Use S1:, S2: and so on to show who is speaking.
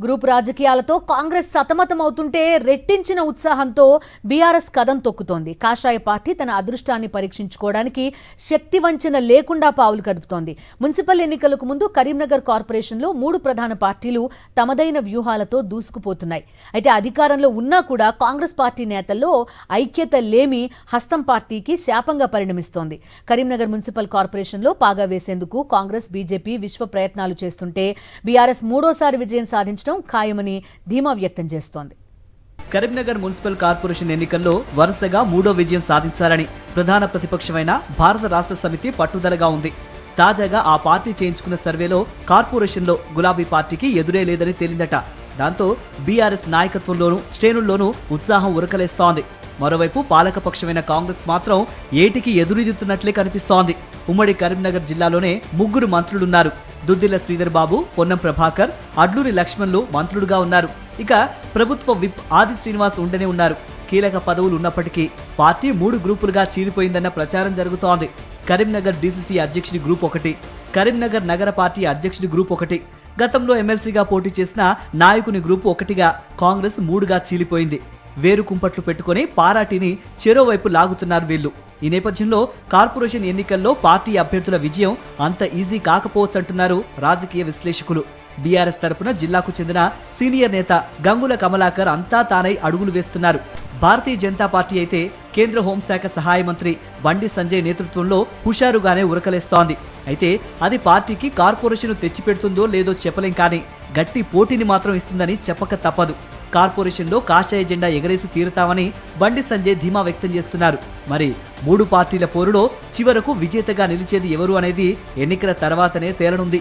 S1: Group రాజకీయాలతో కాంగ్రెస్ సతమతమవుతుంటే రెట్టించిన ఉత్సాహంతో BRS కదం తొక్కుతోంది. కాషాయ పార్టీ తన అదృష్టాన్ని పరీక్షించుకోవడానికి శక్తి వంచన లేకుండా పావులు కదుపుతోంది. మున్సిపల్ ఎన్నికలకు ముందు కరీంనగర్ కార్పొరేషన్లో 3 ప్రధాన పార్టీలు తమదైన వ్యూహాలతో దూసుకుపోతున్నాయి. అయితే అధికారంలో ఉన్నా కూడా కాంగ్రెస్ పార్టీ నేతల్లో ఐక్యత లేమి హస్తం పార్టీకి శాపంగా పరిణమిస్తోంది. కరీంనగర్ మున్సిపల్ కార్పొరేషన్లో పాగా వేసేందుకు కాంగ్రెస్, బీజేపీ విశ్వ ప్రయత్నాలు చేస్తుంటే బీఆర్ఎస్ మూడోసారి విజయం సాధించడం ఖాయమని ధీమా వ్యక్తం చేస్తోంది.
S2: కరీంనగర్ మున్సిపల్ కార్పొరేషన్ ఎన్నికల్లో వరుసగా 3వ విజయం సాధించారని ప్రధాన ప్రతిపక్షమైన భారత రాష్ట్ర సమితి పట్టుదలగా ఉంది. తాజాగా ఆ పార్టీ చేయించుకున్న సర్వేలో కార్పొరేషన్లో గులాబీ పార్టీకి ఎదురే లేదని తేలిందట. దాంతో బీఆర్ఎస్ నాయకత్వంలోనూ శ్రేణుల్లోనూ ఉత్సాహం ఉరకలేస్తోంది. మరోవైపు పాలకపక్షమైన కాంగ్రెస్ మాత్రం ఏటికి ఎదురెదుతున్నట్లే కనిపిస్తోంది. ఉమ్మడి కరీంనగర్ జిల్లాలోనే 3 మంత్రులున్నారు. దుద్దిల శ్రీధర్ బాబు, పొన్నం ప్రభాకర్, అడ్లూరి లక్ష్మణ్లు మంత్రులుగా ఉన్నారు. ఇక ప్రభుత్వ విప్ ఆది శ్రీనివాస్ ఉండనే ఉన్నారు. కీలక పదవులు ఉన్నప్పటికీ పార్టీ 3 గ్రూపులుగా చీలిపోయిందన్న ప్రచారం జరుగుతోంది. కరీంనగర్ డీసీసీ అధ్యక్షుడి గ్రూప్ 1, కరీంనగర్ నగర పార్టీ అధ్యక్షుడి గ్రూప్ 1, గతంలో ఎమ్మెల్సీగా పోటీ చేసిన నాయకుని గ్రూప్ 1గా కాంగ్రెస్ 3గా చీలిపోయింది. వేరు కుంపట్లు పెట్టుకుని పారాటీని చెరోవైపు లాగుతున్నారు వీళ్లు. ఈ నేపథ్యంలో కార్పొరేషన్ ఎన్నికల్లో పార్టీ అభ్యర్థుల విజయం అంత ఈజీ కాకపోవచ్చంటున్నారు రాజకీయ విశ్లేషకులు. బీఆర్ఎస్ తరపున జిల్లాకు చెందిన సీనియర్ నేత గంగుల కమలాకర్ అంతా తానై అడుగులు వేస్తున్నారు. భారతీయ జనతా పార్టీ అయితే కేంద్ర హోంశాఖ సహాయ మంత్రి బండి సంజయ్ నేతృత్వంలో హుషారుగానే ఉరకలేస్తోంది. అయితే అది పార్టీకి కార్పొరేషన్ తెచ్చిపెడుతుందో లేదో చెప్పలేం, కానీ గట్టి పోటీని మాత్రం ఇస్తుందని చెప్పక తప్పదు. కార్పొరేషన్లో కాషాయ జెండా ఎగరేసి తీరుతామని బండి సంజయ్ ధీమా వ్యక్తం చేస్తున్నారు. మరి 3 పార్టీల పోరులో చివరకు విజేతగా నిలిచేది ఎవరు అనేది ఎన్నికల తర్వాతనే తేలనుంది.